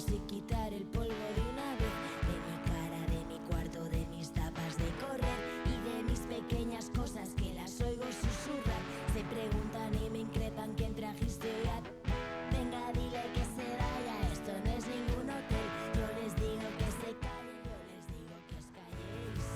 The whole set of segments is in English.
ojos y quitar el polvo de una vez. De mi cara, de mi cuarto, de mis tapas de correr y de mis pequeñas cosas que las oigo susurrar. Se preguntan y me increpan quién trajiste hoy a... Venga, dile que se vaya, esto no es ningún hotel. Yo les digo que se callen, yo les digo que os calléis.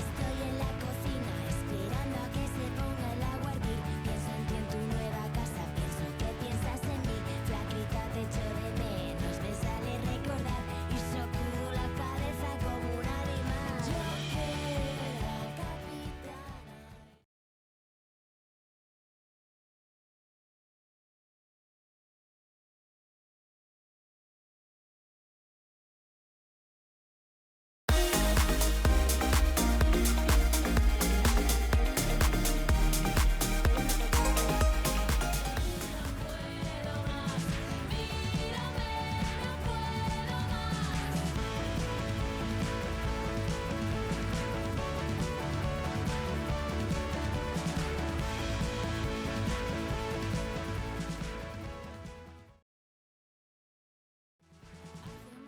Estoy en la cocina esperando a que se ponga el agua a hervir. Pienso en ti en tu nueva casa, pienso que piensas en mí. Flaquita, te echo de menos, me sale recordar y sacudo la cabeza como un animal. Yo que era capitana.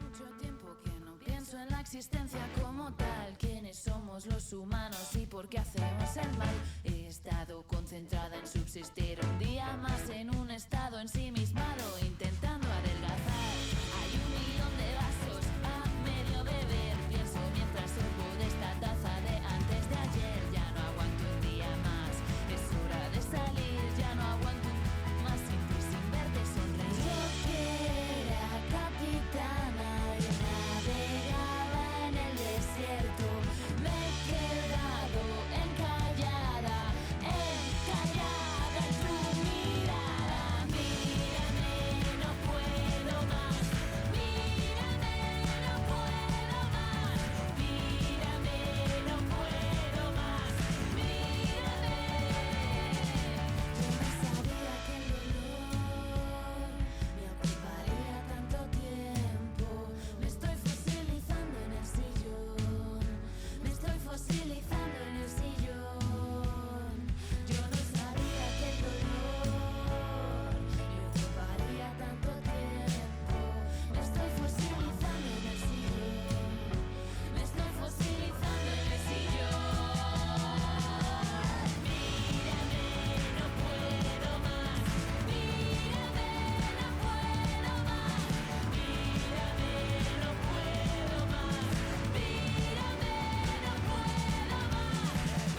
Mucho tiempo que no pienso en la existencia como tal. ¿Quiénes somos los humanos y por qué hacemos el mal? He estado concentrada en subsistir un día más en un estado ensimismado, intentando adelgazar. Hay 1.000.000 de vasos a medio beber. Pienso mientras sorbo de esta taza de antes de ayer. Ya no aguanto un día más, es hora de salir. Ya no aguanto más sin ti, sin verte sonreír. Yo que era capitana y navegaba en el desierto. Me he quedado encallada en tu mirada. Mírame, no puedo más. Mírame, no puedo más. Mírame, no puedo más. Mírame. Yo no sabía que el dolor me ocuparía tanto tiempo. Me estoy fosilizando en el sillón. Me estoy fosilizando en el sillón. Yo no sabía que el dolor me ocuparía tanto tiempo. Me estoy fosilizando en el sillón. Me estoy fosilizando en el sillón. Mírame, no puedo más. Mírame, no puedo más. Mírame, no puedo más. Mírame, no puedo más.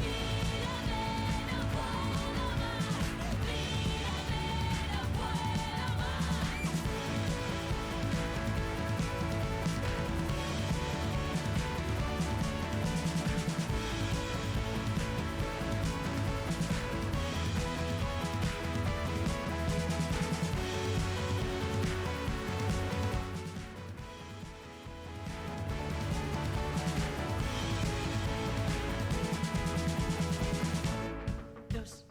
Mírame, no puedo más. Mírame, no puedo Dos.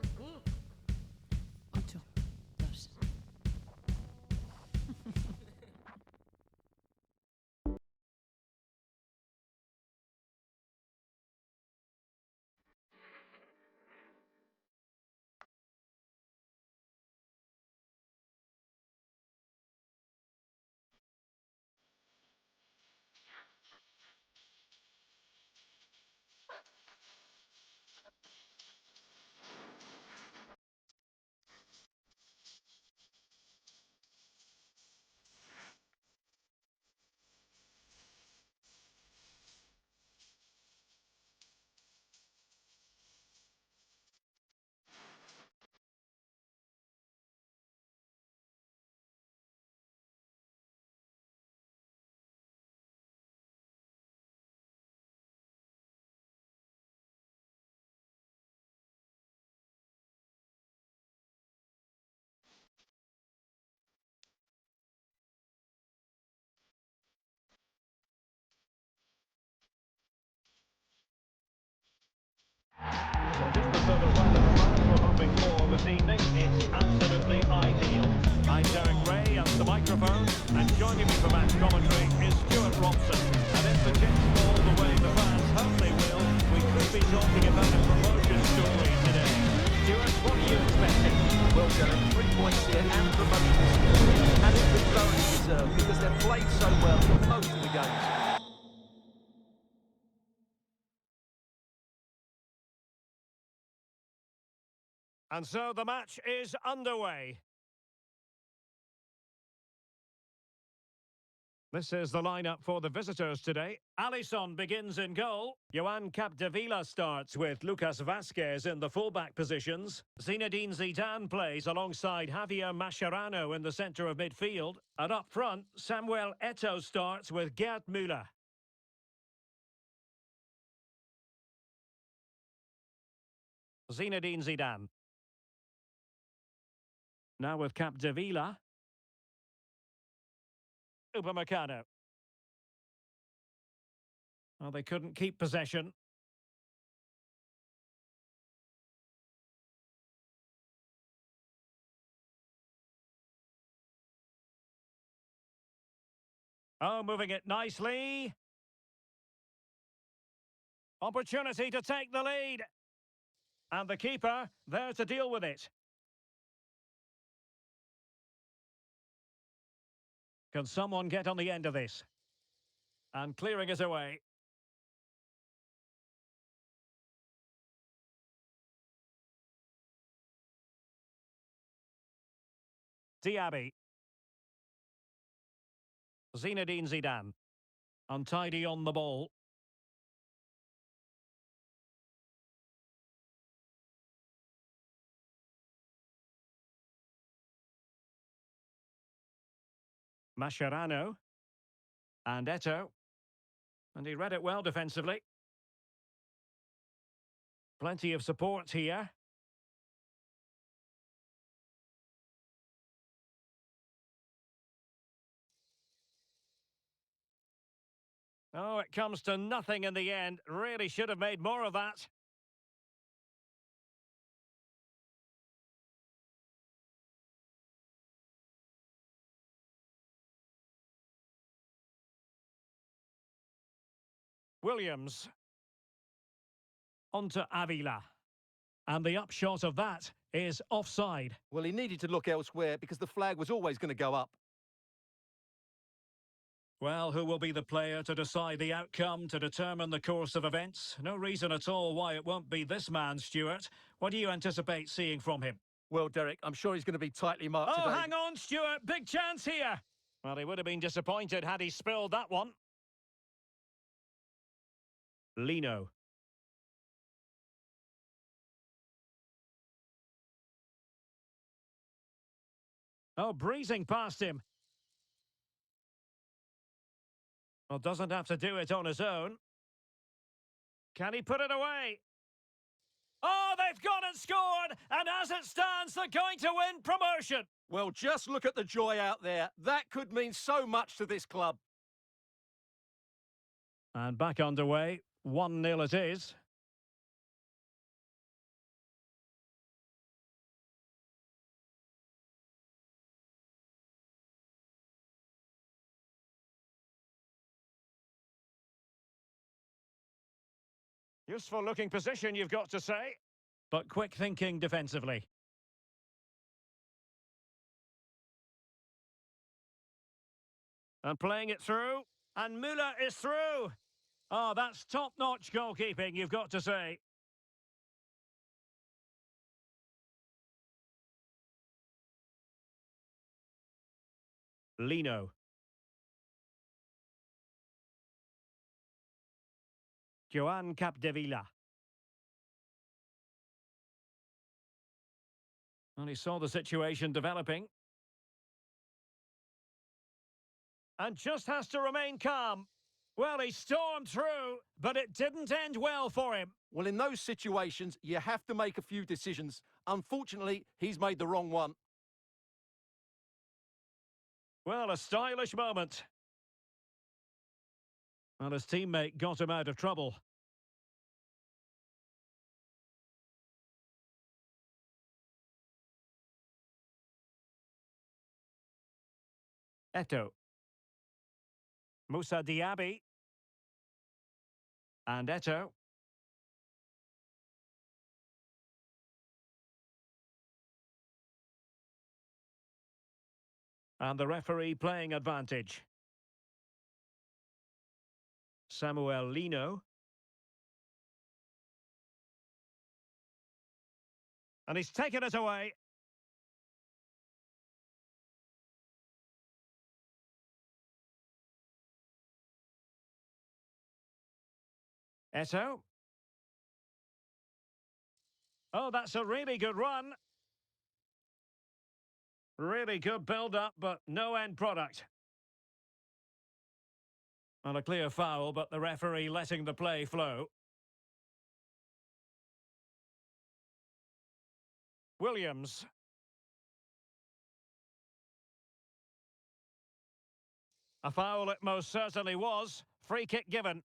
8, 2. Just the sort of weather the fans were hoping for this evening. It's absolutely ideal. I'm Derek Ray at the microphone, and joining me for match commentary is Stuart Robson. And if the chips fall the way the fans hope they will, we could be talking about a promotion story today. Stuart, what are you expecting? Well, Derek, 3 points here and promotion. And it's been thoroughly deserved because they've played so well for most of the games. And so the match is underway. This is the lineup for the visitors today. Alisson begins in goal. Joan Capdevila starts with Lucas Vazquez in the fullback positions. Zinedine Zidane plays alongside Javier Mascherano in the centre of midfield. And up front, Samuel Eto'o starts with Gerd Müller. Zinedine Zidane. Now with Capdevila. Upamecano. Well, they couldn't keep possession. Oh, moving it nicely. Opportunity to take the lead. And the keeper there to deal with it. Can someone get on the end of this? And clearing it away. Diaby. Zinedine Zidane. Untidy on the ball. Mascherano. And Eto'o. And he read it well defensively. Plenty of support here. Oh, it comes to nothing in the end. Really should have made more of that. Williams. On to Avila. And the upshot of that is offside. Well, he needed to look elsewhere because the flag was always going to go up. Well, who will be the player to decide the outcome, to determine the course of events? No reason at all why it won't be this man, Stuart. What do you anticipate seeing from him? Well, Derek, I'm sure he's going to be tightly marked today. Oh, hang on, Stuart. Big chance here. Well, he would have been disappointed had he spilled that one. Lino. Oh, breezing past him. Well, doesn't have to do it on his own. Can he put it away? Oh, they've gone and scored! And as it stands, they're going to win promotion! Well, just look at the joy out there. That could mean so much to this club. And back underway. 1-0 it is. Useful looking position, you've got to say. But quick thinking defensively. And playing it through. And Müller is through. Oh, that's top-notch goalkeeping, you've got to say. Lino. Joan Capdevila. And he saw the situation developing. And just has to remain calm. Well, he stormed through, but it didn't end well for him. Well, in those situations, you have to make a few decisions. Unfortunately, he's made the wrong one. Well, a stylish moment. Well, his teammate got him out of trouble. Eto'o. Moussa Diaby. And Eto'o. And the referee playing advantage. Samuel Lino. And he's taken it away. Eto. Oh, that's a really good run. Really good build-up, but no end product. And a clear foul, but the referee letting the play flow. Williams. A foul it most certainly was. Free kick given.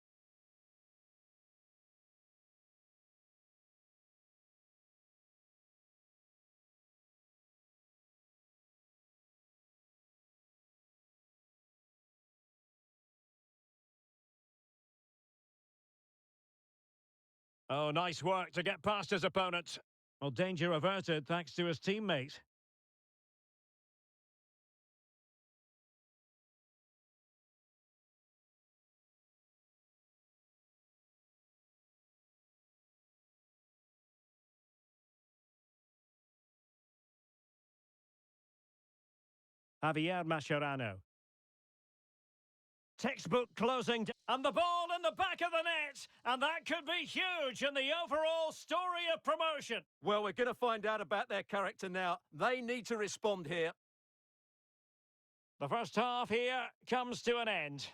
Oh, nice work to get past his opponent. Well, danger averted thanks to his teammate. Javier Mascherano. Textbook closing, and the ball in the back of the net, and that could be huge in the overall story of promotion. Well, we're going to find out about their character now. They need to respond here. The first half here comes to an end.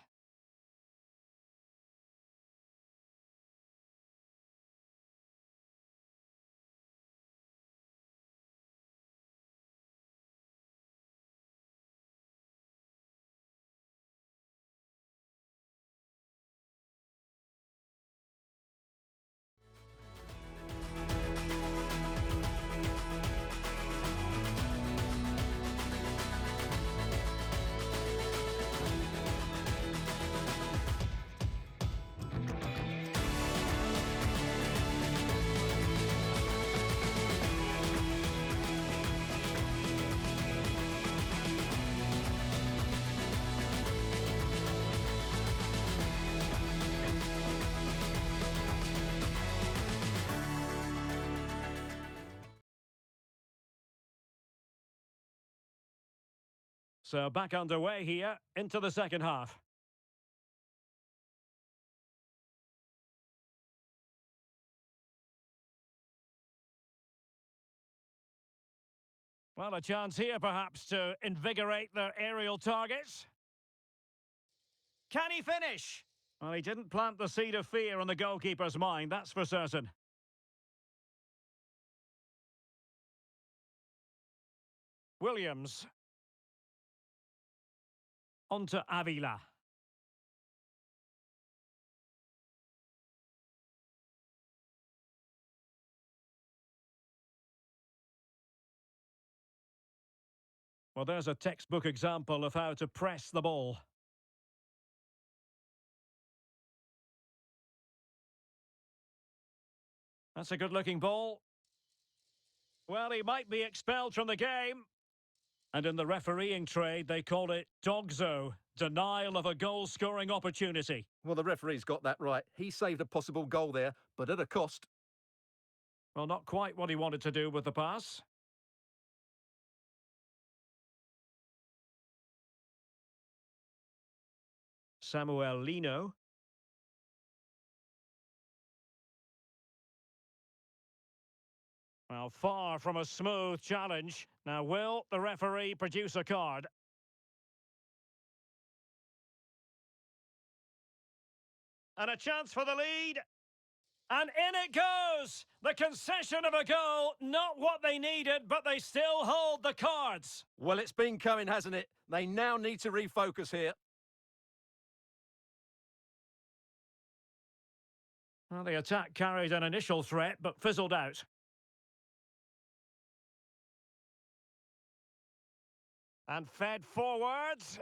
So back underway here into the second half. Well, a chance here perhaps to invigorate their aerial targets. Can he finish? Well, he didn't plant the seed of fear on the goalkeeper's mind, that's for certain. Williams. On to Avila. Well, there's a textbook example of how to press the ball. That's a good-looking ball. Well, he might be expelled from the game. And in the refereeing trade, they call it dogzo, denial of a goal-scoring opportunity. Well, the referee's got that right. He saved a possible goal there, but at a cost. Well, not quite what he wanted to do with the pass. Samuel Lino. Well, far from a smooth challenge. Now, will the referee produce a card? And a chance for the lead. And in it goes! The concession of a goal, not what they needed, but they still hold the cards. Well, it's been coming, hasn't it? They now need to refocus here. Well, the attack carried an initial threat, but fizzled out. And fed forwards.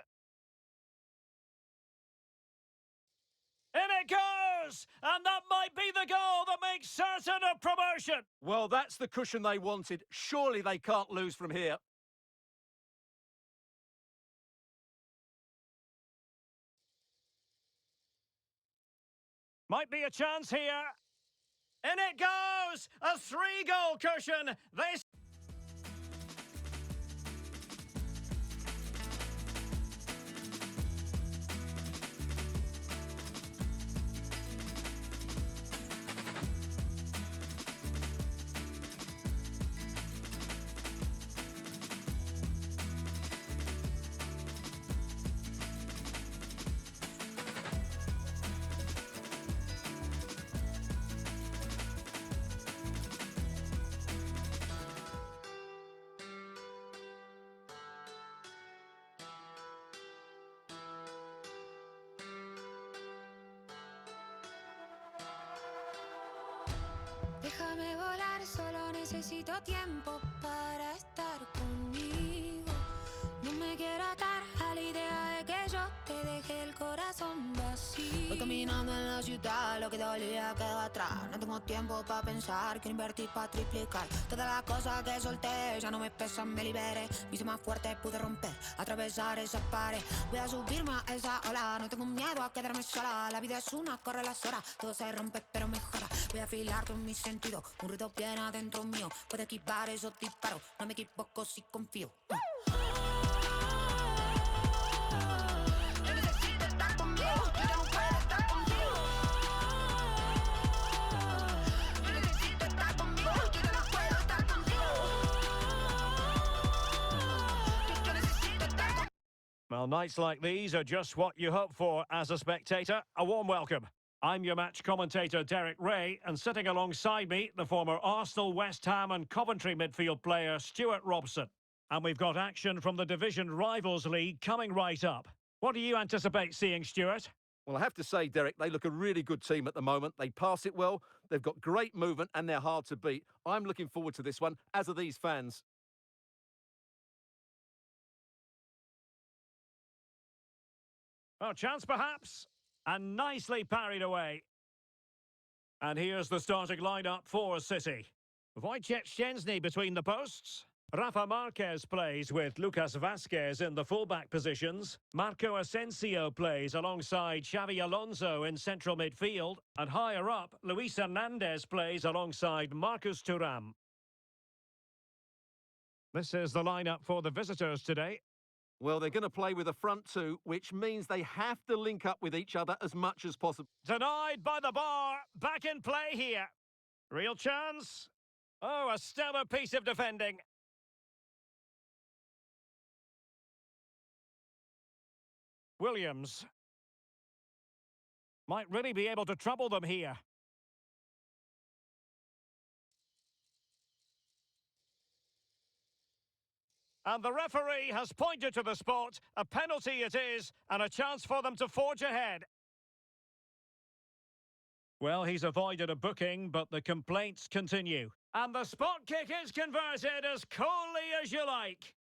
In it goes! And that might be the goal that makes certain of promotion. Well, that's the cushion they wanted. Surely they can't lose from here. Might be a chance here. In it goes! A 3-goal cushion! This. Déjame volar, solo necesito tiempo para estar conmigo. No me quiero atar a la idea de que yo te deje el corazón vacío. Voy caminando en la ciudad, lo que dolía quedó atrás. No tengo tiempo para pensar, quiero invertir para triplicar. Todas las cosas que solté ya no me pesan, me liberé. Me hice más fuerte, pude romper, atravesar esa pared. Voy a subirme a esa ola, no tengo miedo a quedarme sola. La vida es una, corre las horas, todo se rompe pero mejora. Voy a afilar con mis sentidos, un ruido bien adentro mío. Puedo esquivar esos disparos, no me equivoco si confío. Yo necesito estar conmigo, yo no puedo estar contigo. Yo necesito estar conmigo, yo no puedo estar contigo. Yo necesito estar conmigo. Well, nights like these are just what you hope for as a spectator. A warm welcome. I'm your match commentator, Derek Ray, and sitting alongside me, the former Arsenal, West Ham and Coventry midfield player, Stuart Robson. And we've got action from the Division Rivals League coming right up. What do you anticipate seeing, Stuart? Well, I have to say, Derek, they look a really good team at the moment. They pass it well, they've got great movement and they're hard to beat. I'm looking forward to this one, as are these fans. Oh, chance perhaps. And nicely parried away. And here's the starting lineup for City. Wojciech Szczęsny between the posts. Rafa Marquez plays with Lucas Vazquez in the fullback positions. Marco Asensio plays alongside Xavi Alonso in central midfield. And higher up, Luis Hernandez plays alongside Marcus Thuram. This is the lineup for the visitors today. Well, they're going to play with a front two, which means they have to link up with each other as much as possible. Denied by the bar. Back in play here. Real chance. Oh, a stellar piece of defending. Williams. Might really be able to trouble them here. And the referee has pointed to the spot. A penalty it is, and a chance for them to forge ahead. Well, he's avoided a booking, but the complaints continue. And the spot kick is converted as coolly as you like.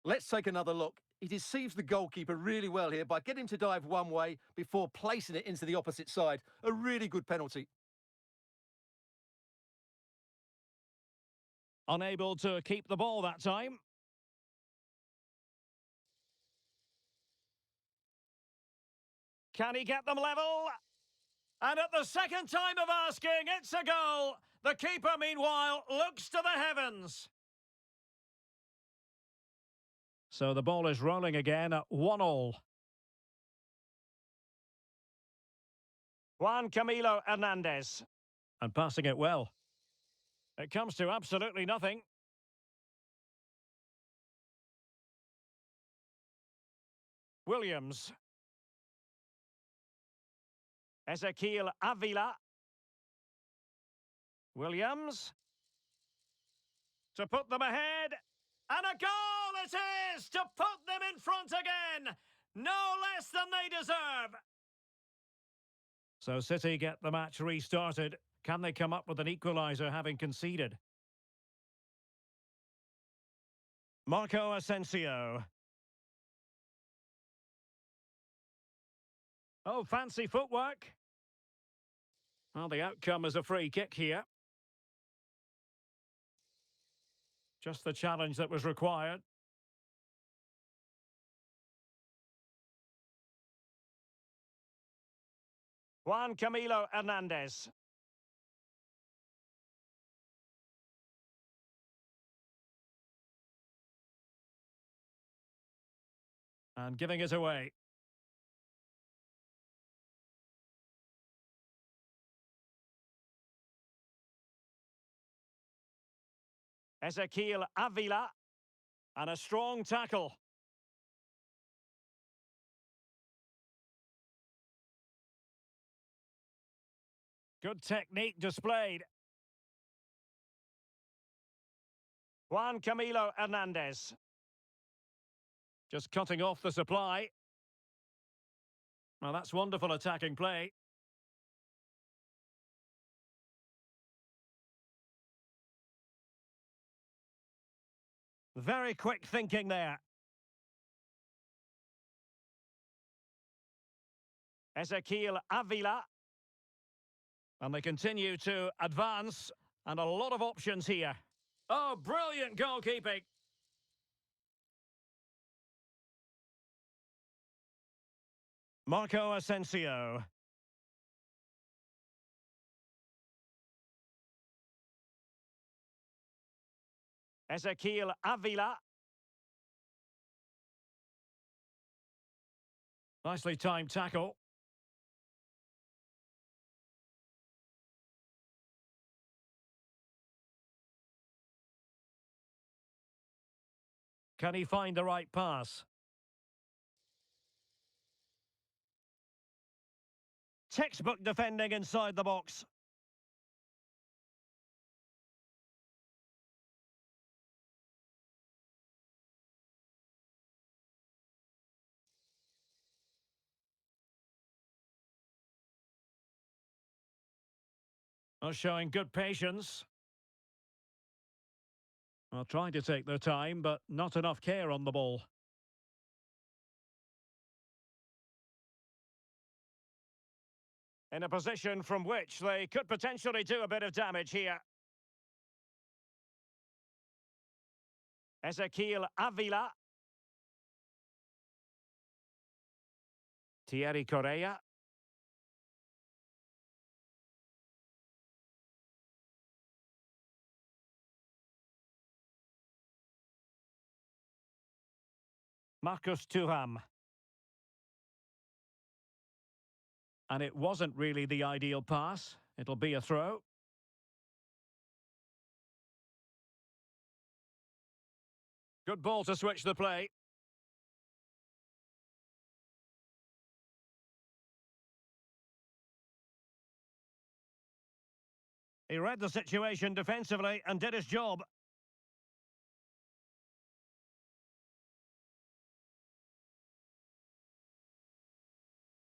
Let's take another look. He deceives the goalkeeper really well here by getting to dive one way before placing it into the opposite side. A really good penalty. Unable to keep the ball that time. Can he get them level? And at the second time of asking, it's a goal. The keeper, meanwhile, looks to the heavens. So the ball is rolling again at 1-1. Juan Camilo Hernandez. And passing it well. It comes to absolutely nothing. Williams. Ezequiel Avila. Williams. To put them ahead. And a goal it is to put them in front again. No less than they deserve. So City get the match restarted. Can they come up with an equaliser having conceded? Marco Asensio. Oh, fancy footwork. Well, the outcome is a free kick here. Just the challenge that was required. Juan Camilo Hernandez. And giving it away. Ezequiel Avila. And a strong tackle. Good technique displayed. Juan Camilo Hernandez. Just cutting off the supply. Well, that's wonderful attacking play. Very quick thinking there. Ezequiel Avila. And they continue to advance. And a lot of options here. Oh, brilliant goalkeeping. Marco Asensio. Ezequiel Avila. Nicely timed tackle. Can he find the right pass? Textbook defending inside the box. Oh, showing good patience. Well, trying to take their time, but not enough care on the ball. In a position from which they could potentially do a bit of damage here. Ezequiel Avila. Thierry Correa. Marcus Thuram. And it wasn't really the ideal pass. It'll be a throw. Good ball to switch the play. He read the situation defensively and did his job.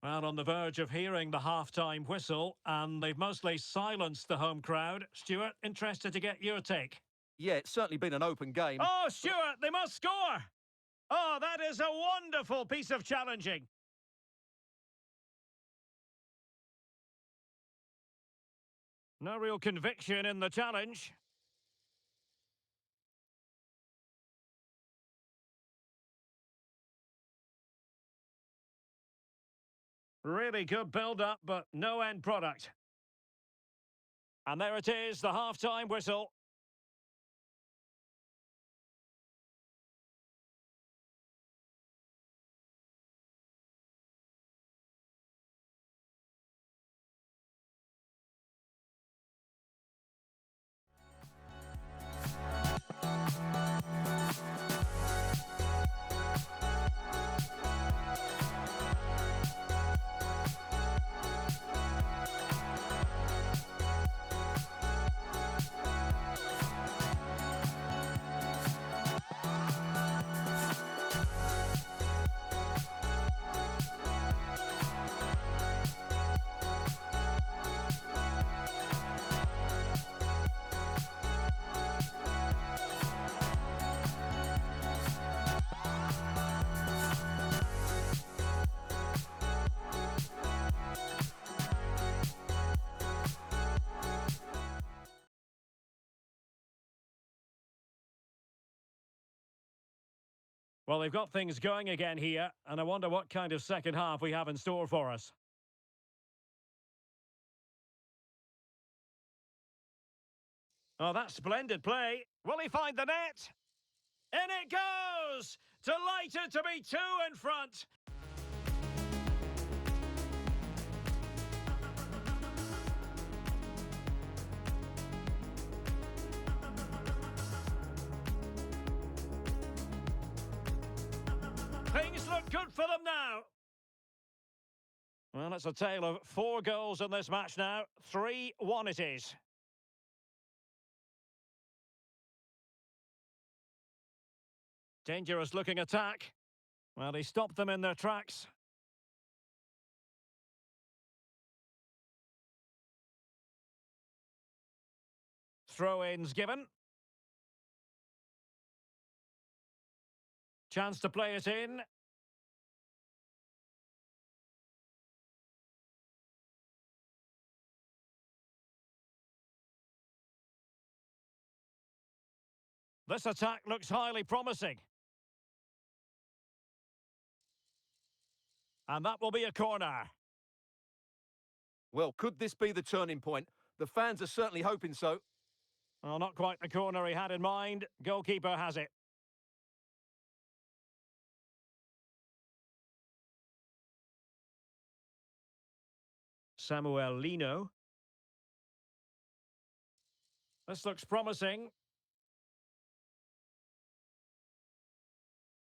Well, on the verge of hearing the half-time whistle, and they've mostly silenced the home crowd. Stuart, interested to get your take. Yeah, it's certainly been an open game. Oh, Stuart, they must score! Oh, that is a wonderful piece of challenging. No real conviction in the challenge. Really good build-up, but no end product. And there it is, the half-time whistle. Well, they've got things going again here, and I wonder what kind of second half we have in store for us. Oh, that's splendid play. Will he find the net? In it goes! Delighted to be two in front. Things look good for them now. Well, it's a tale of 4 goals in this match now. 3-1 it is. Dangerous looking attack. Well, he stopped them in their tracks. Throw-ins given. Chance to play it in. This attack looks highly promising. And that will be a corner. Well, could this be the turning point? The fans are certainly hoping so. Well, not quite the corner he had in mind. Goalkeeper has it. Samuel Lino. This looks promising.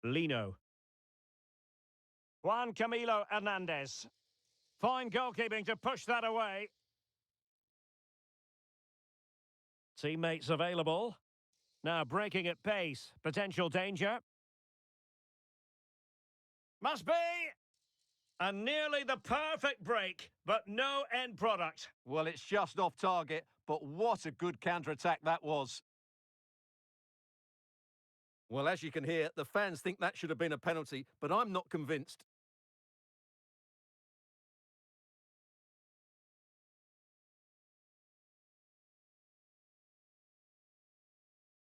Lino. Juan Camilo Hernandez. Fine goalkeeping to push that away. Teammates available. Now breaking at pace. Potential danger. Must be! And nearly the perfect break, but no end product. Well, it's just off target, but what a good counter-attack that was. Well, as you can hear, the fans think that should have been a penalty, but I'm not convinced.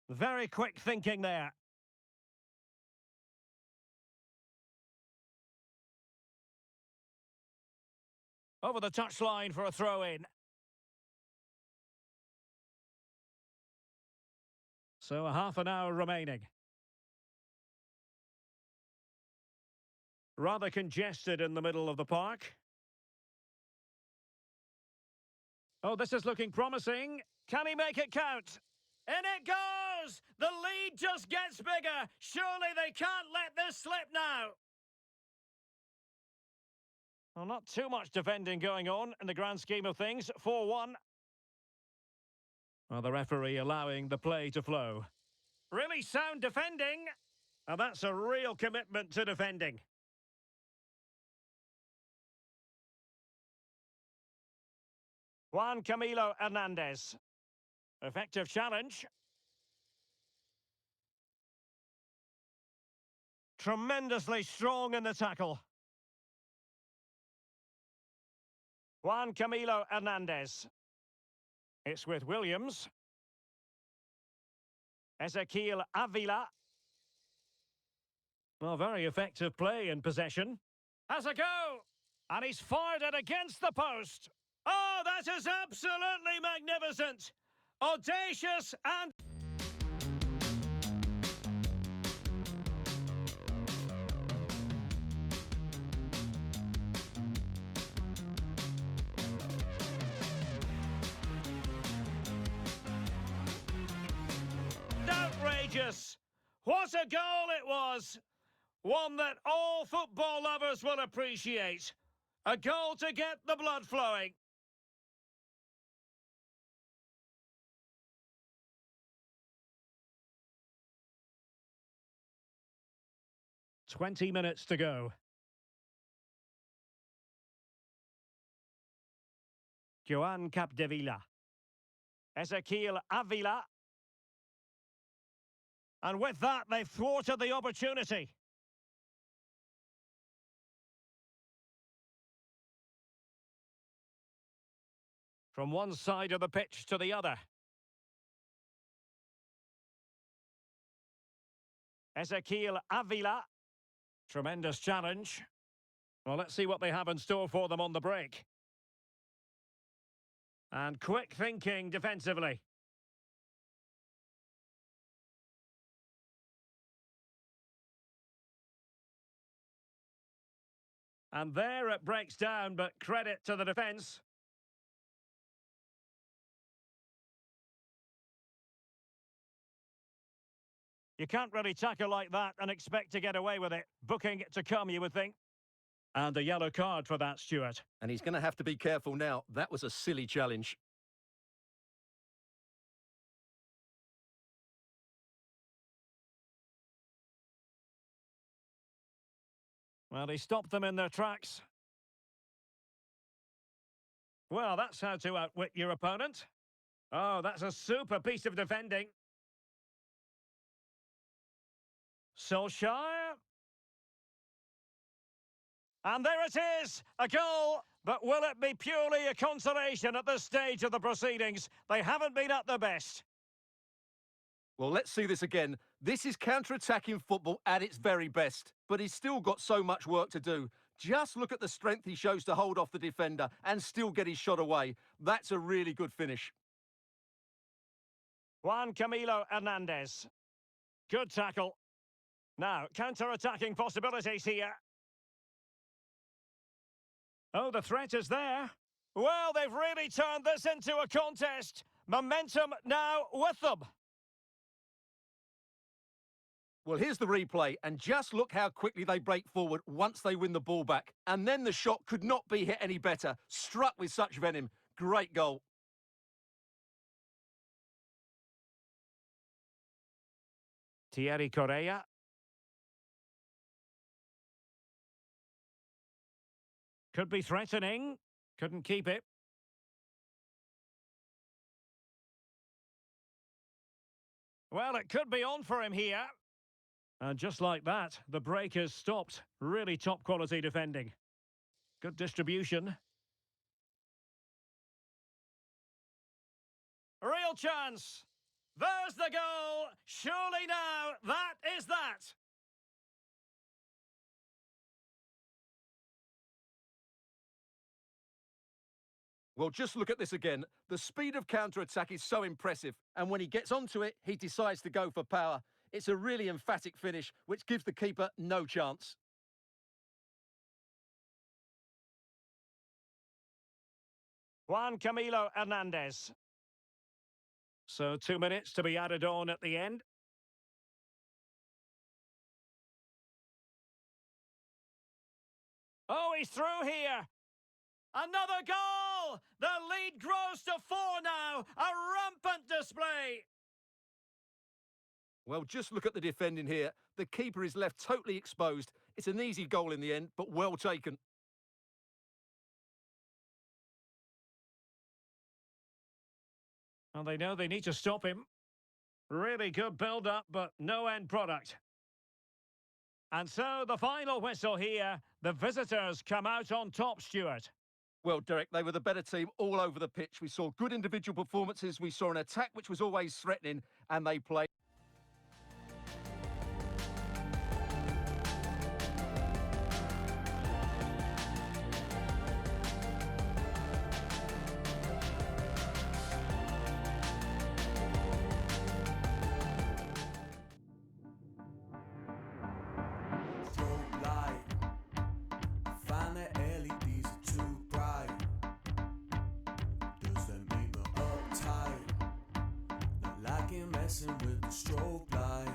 Very quick thinking there. Over the touchline for a throw-in. So a half an hour remaining. Rather congested in the middle of the park. Oh, this is looking promising. Can he make it count? In it goes! The lead just gets bigger. Surely they can't let this slip now. Well, not too much defending going on in the grand scheme of things. 4-1. Well, the referee allowing the play to flow. Really sound defending. And that's a real commitment to defending. Juan Camilo Hernandez. Effective challenge. Tremendously strong in the tackle. Juan Camilo Hernandez. It's with Williams. Ezequiel Avila. Well, very effective play in possession. Has a go! And he's fired it against the post. Oh, that is absolutely magnificent! Audacious and... outrageous! What a goal it was! One that all football lovers will appreciate. A goal to get the blood flowing. "20 minutes to go. Joan Capdevila. Ezequiel Avila. And with that, they've thwarted the opportunity. From one side of the pitch to the other. Ezequiel Avila. Tremendous challenge. Well, let's see what they have in store for them on the break. And quick thinking defensively. And there it breaks down, but credit to the defence. You can't really tackle like that and expect to get away with it. Booking to come, you would think. And a yellow card for that, Stuart. And he's going to have to be careful now. That was a silly challenge. Well, he stopped them in their tracks. Well, that's how to outwit your opponent. Oh, that's a super piece of defending. Solskjaer. And there it is, a goal. But will it be purely a consolation at this stage of the proceedings? They haven't been at their best. Well, let's see this again. This is counter-attacking football at its very best. But he's still got so much work to do. Just look at the strength he shows to hold off the defender and still get his shot away. That's a really good finish. Juan Camilo Hernandez. Good tackle. Now, counter-attacking possibilities here. Oh, the threat is there. Well, they've really turned this into a contest. Momentum now with them. Well, here's the replay, and just look how quickly they break forward once they win the ball back. And then the shot could not be hit any better. Struck with such venom. Great goal. Thierry Correia. Could be threatening. Couldn't keep it. Well, it could be on for him here. And just like that, the break is stopped. Really top quality defending. Good distribution. Real chance. There's the goal. Surely now, that is that. Well, just look at this again. The speed of counter-attack is so impressive. And when he gets onto it, he decides to go for power. It's a really emphatic finish, which gives the keeper no chance. Juan Camilo Hernandez. So 2 minutes to be added on at the end. Oh, he's through here. Another goal! The lead grows to 4 now. A rampant display. Well, just look at the defending here. The keeper is left totally exposed. It's an easy goal in the end, but well taken. And they know they need to stop him. Really good build-up, but no end product. And so the final whistle here. The visitors come out on top, Stuart. Well, Derek, they were the better team all over the pitch. We saw good individual performances. We saw an attack which was always threatening, and they played. Messing with the strobe light,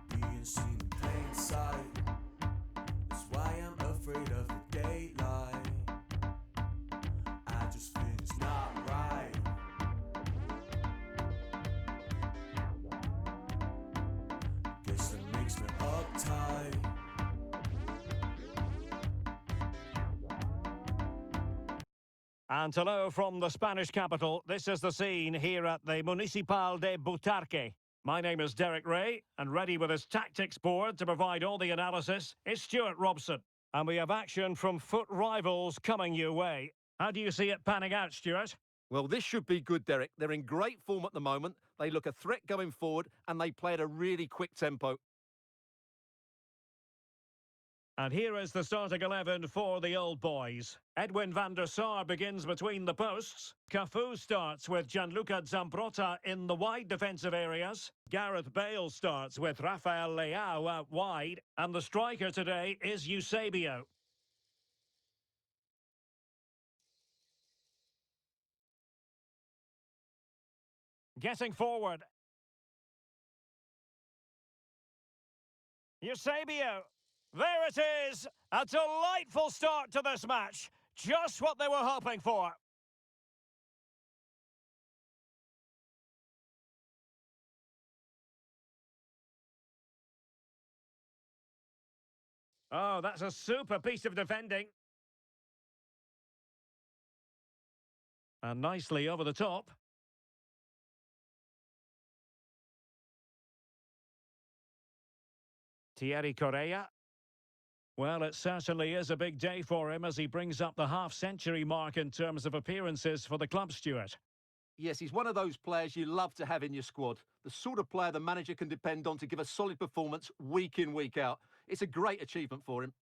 being seen in plain sight. That's why I'm afraid of the daylight. I just feel it's not right. Guess that makes me uptight. And hello from the Spanish capital. This is the scene here at the Municipal de Butarque. My name is Derek Ray, and ready with his tactics board to provide all the analysis is Stuart Robson. And we have action from foot rivals coming your way. How do you see it panning out, Stuart? Well, this should be good, Derek. They're in great form at the moment. They look a threat going forward, and they play at a really quick tempo. And here is the starting 11 for the old boys. Edwin van der Sar begins between the posts. Cafu starts with Gianluca Zambrotta in the wide defensive areas. Gareth Bale starts with Rafael Leao out wide. And the striker today is Eusebio. Getting forward. Eusebio. There it is. A delightful start to this match. Just what they were hoping for. Oh, that's a super piece of defending. And nicely over the top. Thierry Correia. Well, it certainly is a big day for him as he brings up the half-century mark in terms of appearances for the club, Stuart. Yes, he's one of those players you love to have in your squad. The sort of player the manager can depend on to give a solid performance week in, week out. It's a great achievement for him.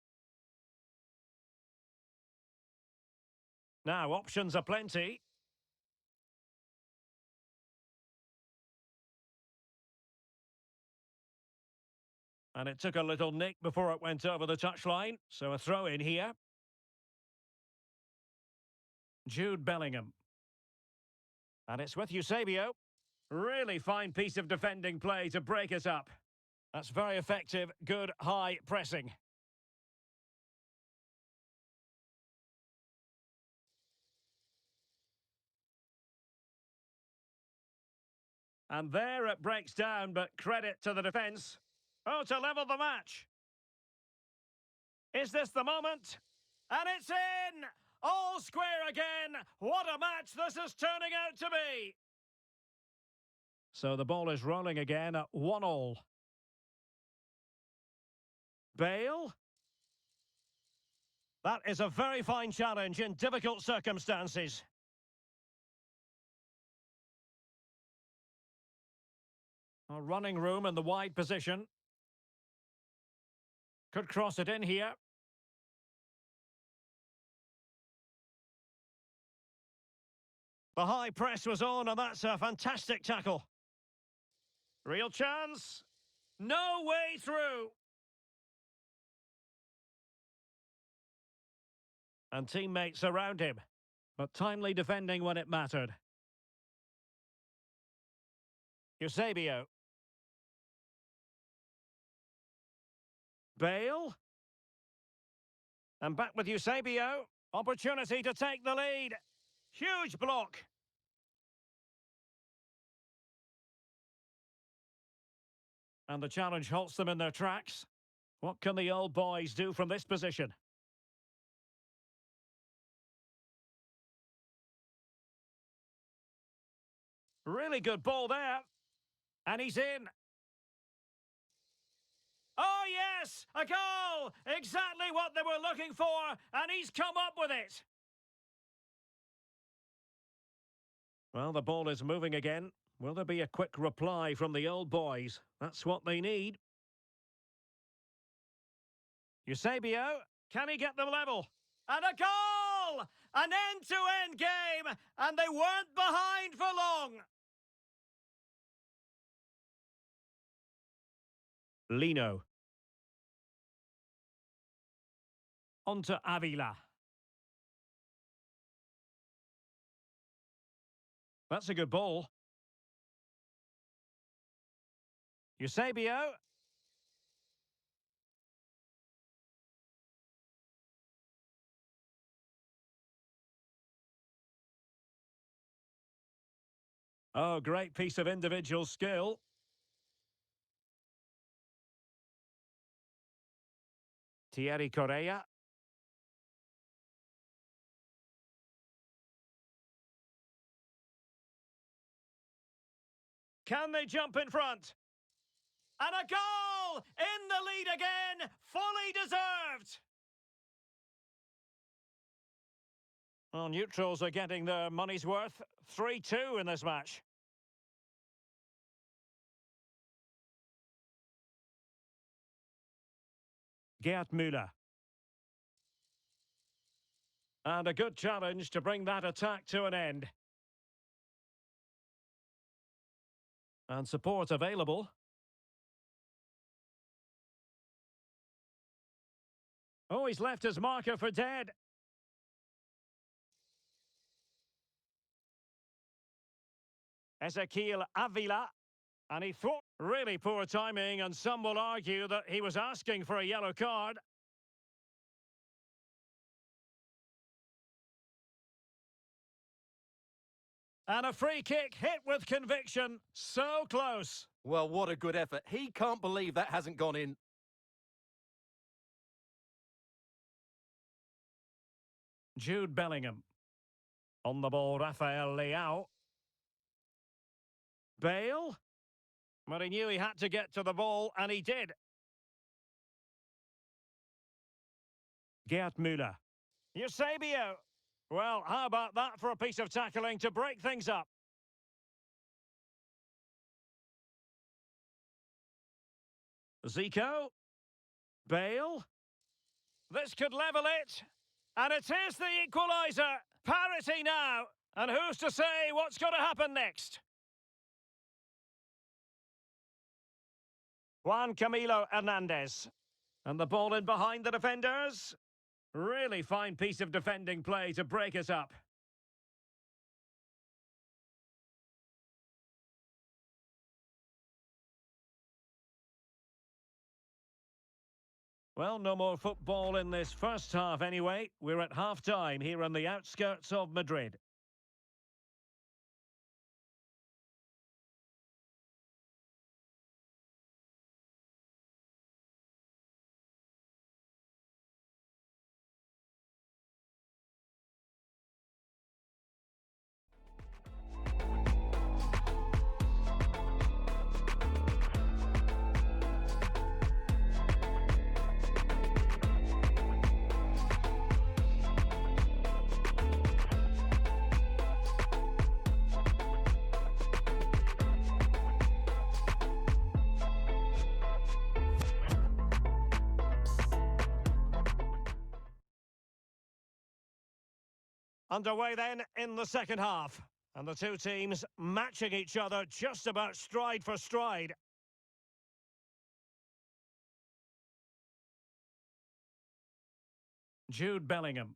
Now, options are plenty. And it took a little nick before it went over the touchline, so a throw in here. Jude Bellingham. And it's with Eusebio. Really fine piece of defending play to break it up. That's very effective, good high pressing. And there it breaks down, but credit to the defence. Oh, to level the match. Is this the moment? And it's in! All square again. What a match this is turning out to be. So the ball is rolling again at 1-1. Bale. That is a very fine challenge in difficult circumstances. A running room in the wide position. Could cross it in here. The high press was on, and that's a fantastic tackle. Real chance. No way through. And teammates around him, but timely defending when it mattered. Eusebio. Bale. And back with Eusebio. Opportunity to take the lead. Huge block. And the challenge halts them in their tracks. What can the old boys do from this position? Really good ball there. And he's in. Oh, yes! A goal! Exactly what they were looking for, and he's come up with it. Well, the ball is moving again. Will there be a quick reply from the old boys? That's what they need. Eusebio, can he get them level? And a goal! An end-to-end game, and they weren't behind for long. Lino. On to Avila. That's a good ball. Eusebio. Oh, great piece of individual skill. Thierry Correia. Can they jump in front? And a goal! In the lead again! Fully deserved! Well, neutrals are getting their money's worth. 3-2 in this match. Gerd Müller. And a good challenge to bring that attack to an end. And support available. Oh, he's left his marker for dead. Ezequiel Avila. And he thought really poor timing, and some will argue that he was asking for a yellow card. And a free kick hit with conviction. So close. Well, what a good effort. He can't believe that hasn't gone in. Jude Bellingham. On the ball, Rafael Leao. Bale. But he knew he had to get to the ball, and he did. Gerd Müller. Eusebio. Well, how about that for a piece of tackling to break things up? Zico. Bale. This could level it. And it is the equaliser. Parity now. And who's to say what's going to happen next? Juan Camilo Hernandez. And the ball in behind the defenders. Really fine piece of defending play to break it up. Well, no more football in this first half anyway. We're at half-time here on the outskirts of Madrid. Underway then in the second half. And the two teams matching each other just about stride for stride. Jude Bellingham.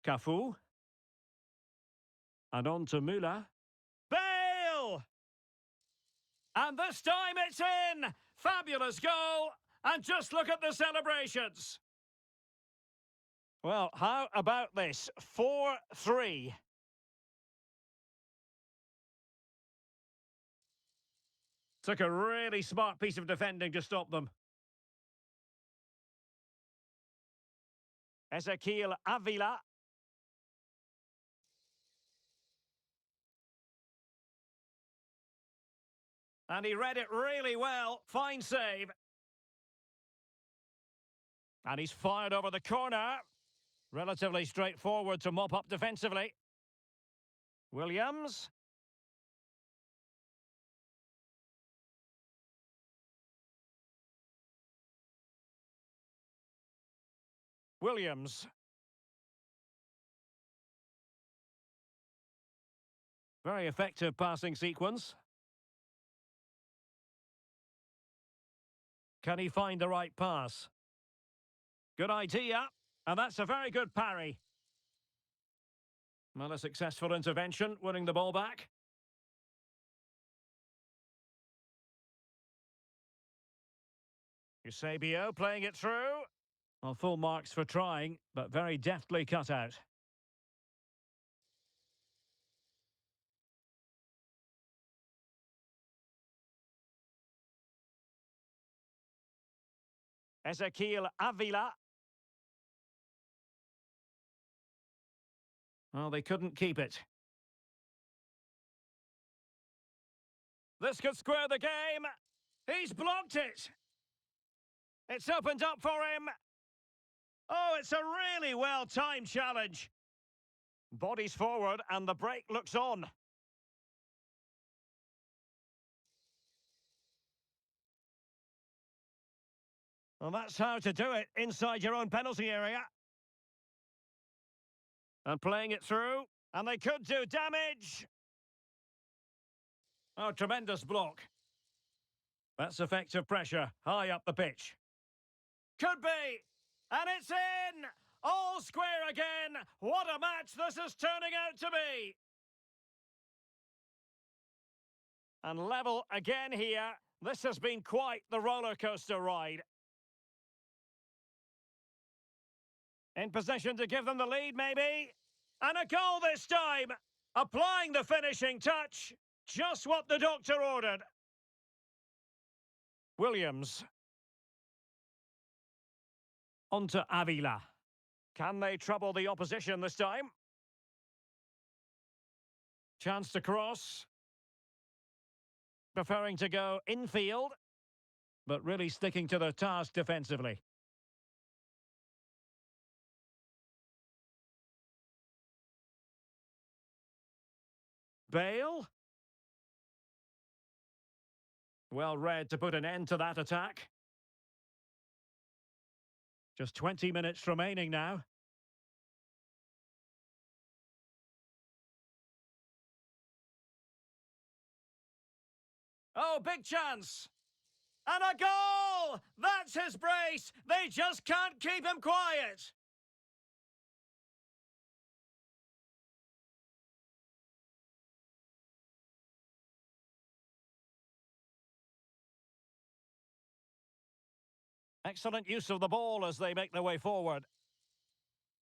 Cafu. And on to Müller. Bale! And this time it's in! Fabulous goal! And just look at the celebrations! Well, how about this? 4-3. Took a really smart piece of defending to stop them. Ezequiel Avila. And he read it really well. Fine save. And he's fired over the corner. Relatively straightforward to mop up defensively. Williams. Williams. Very effective passing sequence. Can he find the right pass? Good idea. And that's a very good parry. Well, a successful intervention, winning the ball back. Eusebio playing it through. Well, full marks for trying, but very deftly cut out. Ezequiel Avila. Well, they couldn't keep it. This could square the game. He's blocked it. It's opened up for him. Oh, it's a really well-timed challenge. Bodies forward and the break looks on. Well, that's how to do it inside your own penalty area. And playing it through. And they could do damage. Oh, tremendous block. That's effective pressure high up the pitch. Could be. And it's in. All square again. What a match this is turning out to be. And level again here. This has been quite the roller coaster ride. In position to give them the lead, maybe. And a goal this time. Applying the finishing touch. Just what the doctor ordered. Williams. On to Avila. Can they trouble the opposition this time? Chance to cross. Preferring to go infield, but really sticking to their task defensively. Bale. Well read to put an end to that attack. Just 20 minutes remaining now. Oh, big chance. And a goal! That's his brace. They just can't keep him quiet. Excellent use of the ball as they make their way forward.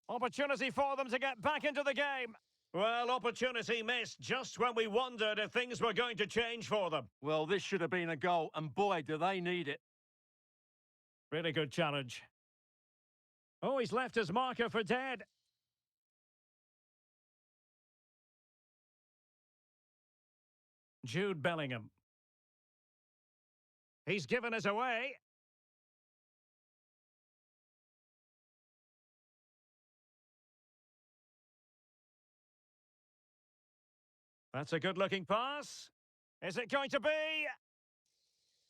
Opportunity for them to get back into the game. Well, opportunity missed just when we wondered if things were going to change for them. Well, this should have been a goal, and boy, do they need it. Really good challenge. Oh, he's left his marker for dead. Jude Bellingham. He's given us away. That's a good-looking pass. Is it going to be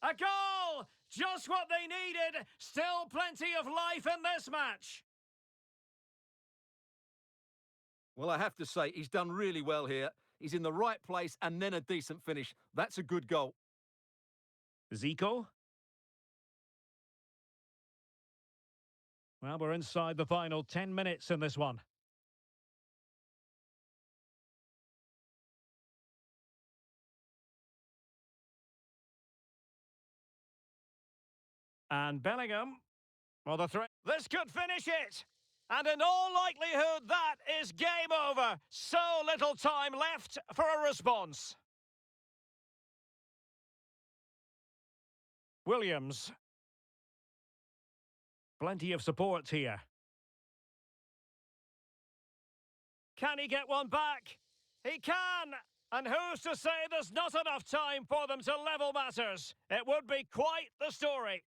a goal? Just what they needed. Still plenty of life in this match. Well, I have to say, he's done really well here. He's in the right place and then a decent finish. That's a good goal. Zico. Well, we're inside the final 10 minutes in this one. And Bellingham. Well, the threat. This could finish it. And in all likelihood, that is game over. So little time left for a response. Williams. Plenty of support here. Can he get one back? He can! And who's to say there's not enough time for them to level matters? It would be quite the story.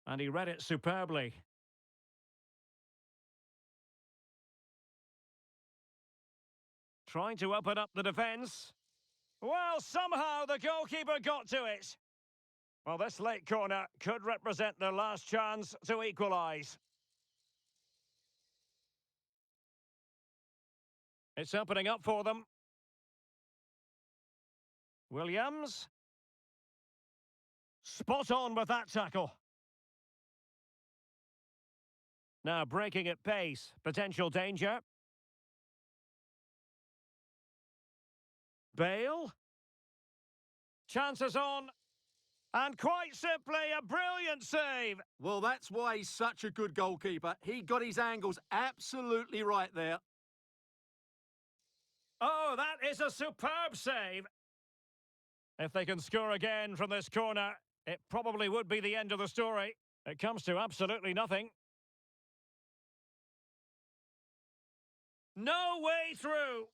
And he read it superbly. Trying to open up the defence. Well, somehow the goalkeeper got to it. Well, this late corner could represent their last chance to equalise. It's opening up for them. Williams. Spot on with that tackle. Now breaking at pace. Potential danger. Bale. Chances on. And quite simply, a brilliant save. Well, that's why he's such a good goalkeeper. He got his angles absolutely right there. Oh, that is a superb save. If they can score again from this corner, it probably would be the end of the story. It comes to absolutely nothing. No way through.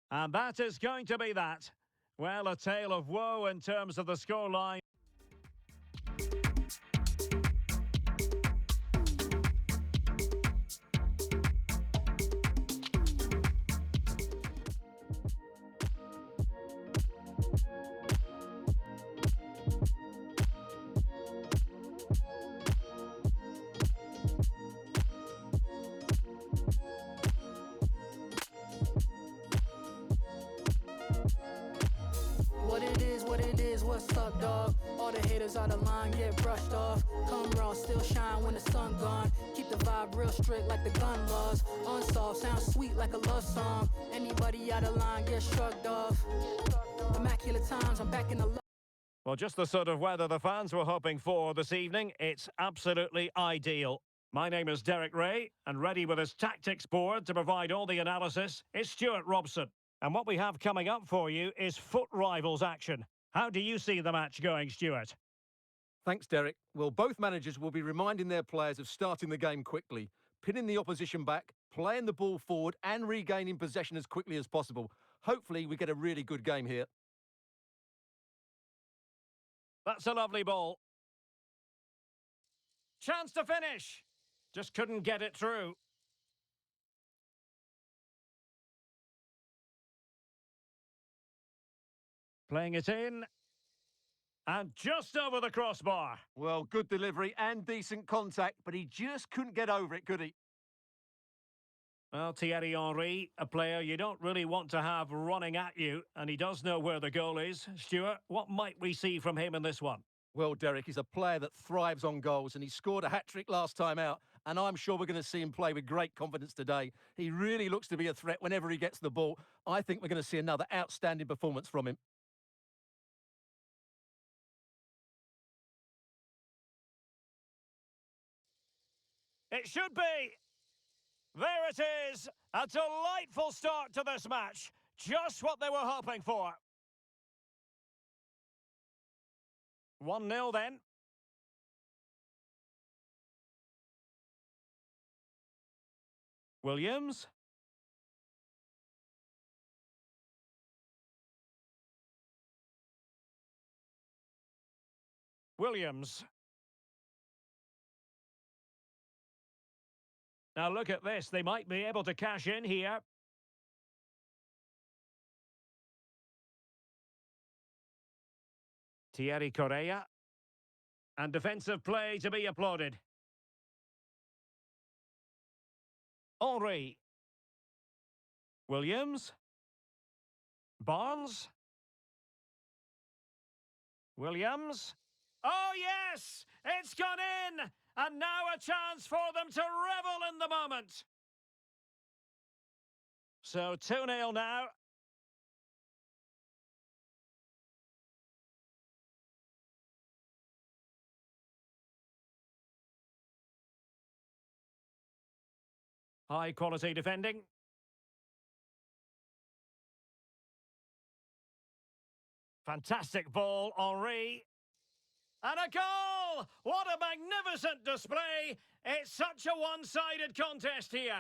And that is going to be that. Well, a tale of woe in terms of the scoreline. Haters out of line, get brushed off. Come raw, still shine when the sun gone. Keep the vibe real strict like the gun was. Unsolved, sounds sweet like a love song. Anybody out of line, get shrugged off. Immaculate times, I'm back in the... Well, just the sort of weather the fans were hoping for this evening. It's absolutely ideal. My name is Derek Ray, and ready with his tactics board to provide all the analysis is Stuart Robson. And what we have coming up for you is foot rivals action. How do you see the match going, Stuart? Thanks, Derek. Well, both managers will be reminding their players of starting the game quickly, pinning the opposition back, playing the ball forward and regaining possession as quickly as possible. Hopefully, we get a really good game here. That's a lovely ball. Chance to finish. Just couldn't get it through. Playing it in. And just over the crossbar. Well, good delivery and decent contact, but he just couldn't get over it, could he? Well, Thierry Henry, a player you don't really want to have running at you, and he does know where the goal is. Stuart, what might we see from him in this one? Well, Derek, he's a player that thrives on goals, and he scored a hat-trick last time out, and I'm sure we're going to see him play with great confidence today. He really looks to be a threat whenever he gets the ball. I think we're going to see another outstanding performance from him. It should be. There it is. A delightful start to this match. Just what they were hoping for. 1-0 then. Williams. Williams. Now look at this, they might be able to cash in here. Thierry Correa. And defensive play to be applauded. Henry. Williams. Barnes. Williams. Oh yes! It's gone in! And now a chance for them to revel in the moment. So 2-0 now. High quality defending. Fantastic ball, Henry. And a goal! What a magnificent display! It's such a one-sided contest here.